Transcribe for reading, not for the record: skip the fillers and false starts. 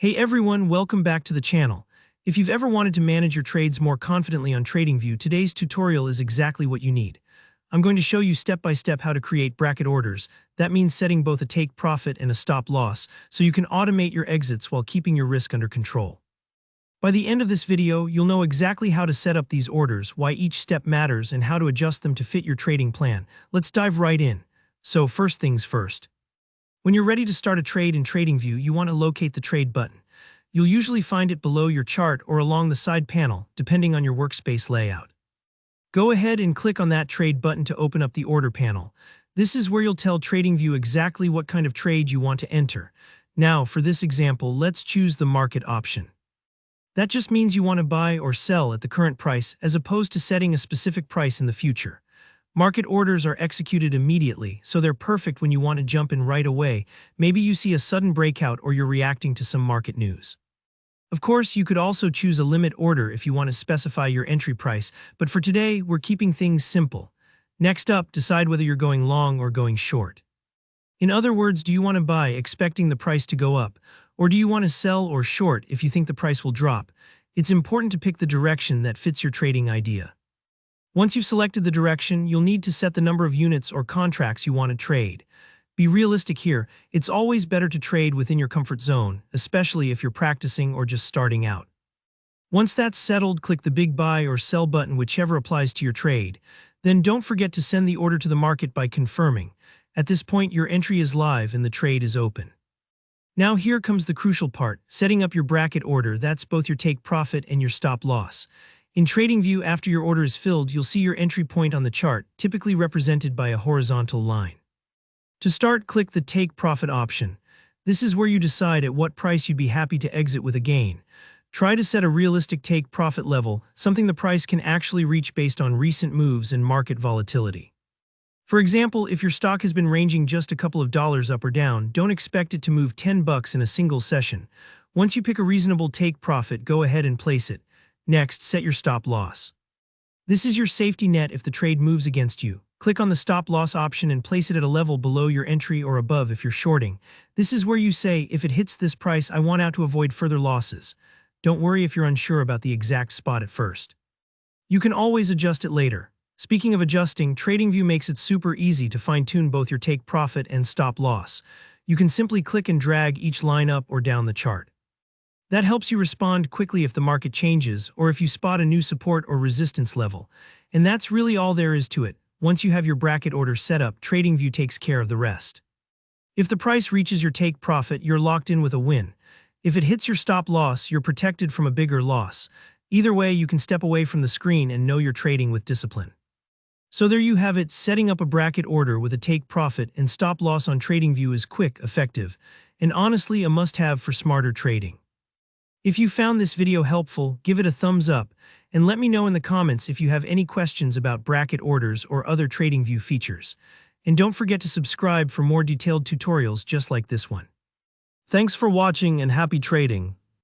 Hey everyone, welcome back to the channel. If you've ever wanted to manage your trades more confidently on TradingView, today's tutorial is exactly what you need. I'm going to show you step-by-step how to create bracket orders. That means setting both a take profit and a stop loss, so you can automate your exits while keeping your risk under control. By the end of this video, you'll know exactly how to set up these orders, why each step matters, and how to adjust them to fit your trading plan. Let's dive right in. So first things first. When you're ready to start a trade in TradingView, you want to locate the trade button. You'll usually find it below your chart or along the side panel, depending on your workspace layout. Go ahead and click on that trade button to open up the order panel. This is where you'll tell TradingView exactly what kind of trade you want to enter. Now, for this example, let's choose the market option. That just means you want to buy or sell at the current price as opposed to setting a specific price in the future. Market orders are executed immediately, so they're perfect when you want to jump in right away. Maybe you see a sudden breakout or you're reacting to some market news. Of course, you could also choose a limit order if you want to specify your entry price, but for today, we're keeping things simple. Next up, decide whether you're going long or going short. In other words, do you want to buy expecting the price to go up, or do you want to sell or short if you think the price will drop? It's important to pick the direction that fits your trading idea. Once you've selected the direction, you'll need to set the number of units or contracts you want to trade. Be realistic here, it's always better to trade within your comfort zone, especially if you're practicing or just starting out. Once that's settled, click the big buy or sell button, whichever applies to your trade. Then don't forget to send the order to the market by confirming. At this point, your entry is live and the trade is open. Now here comes the crucial part, setting up your bracket order. That's both your take profit and your stop loss. In TradingView, after your order is filled, you'll see your entry point on the chart, typically represented by a horizontal line. To start, click the Take Profit option. This is where you decide at what price you'd be happy to exit with a gain. Try to set a realistic take profit level, something the price can actually reach based on recent moves and market volatility. For example, if your stock has been ranging just a couple of dollars up or down, don't expect it to move $10 in a single session. Once you pick a reasonable take profit, go ahead and place it. Next, set your stop loss. This is your safety net if the trade moves against you. Click on the stop loss option and place it at a level below your entry or above if you're shorting. This is where you say, if it hits this price, I want out to avoid further losses. Don't worry if you're unsure about the exact spot at first. You can always adjust it later. Speaking of adjusting, TradingView makes it super easy to fine-tune both your take profit and stop loss. You can simply click and drag each line up or down the chart. That helps you respond quickly if the market changes or if you spot a new support or resistance level. And that's really all there is to it. Once you have your bracket order set up, TradingView takes care of the rest. If the price reaches your take profit, you're locked in with a win. If it hits your stop loss, you're protected from a bigger loss. Either way, you can step away from the screen and know you're trading with discipline. So there you have it. Setting up a bracket order with a take profit and stop loss on TradingView is quick, effective, and honestly a must-have for smarter trading. If you found this video helpful, give it a thumbs up, and let me know in the comments if you have any questions about bracket orders or other TradingView features. And don't forget to subscribe for more detailed tutorials just like this one. Thanks for watching and happy trading.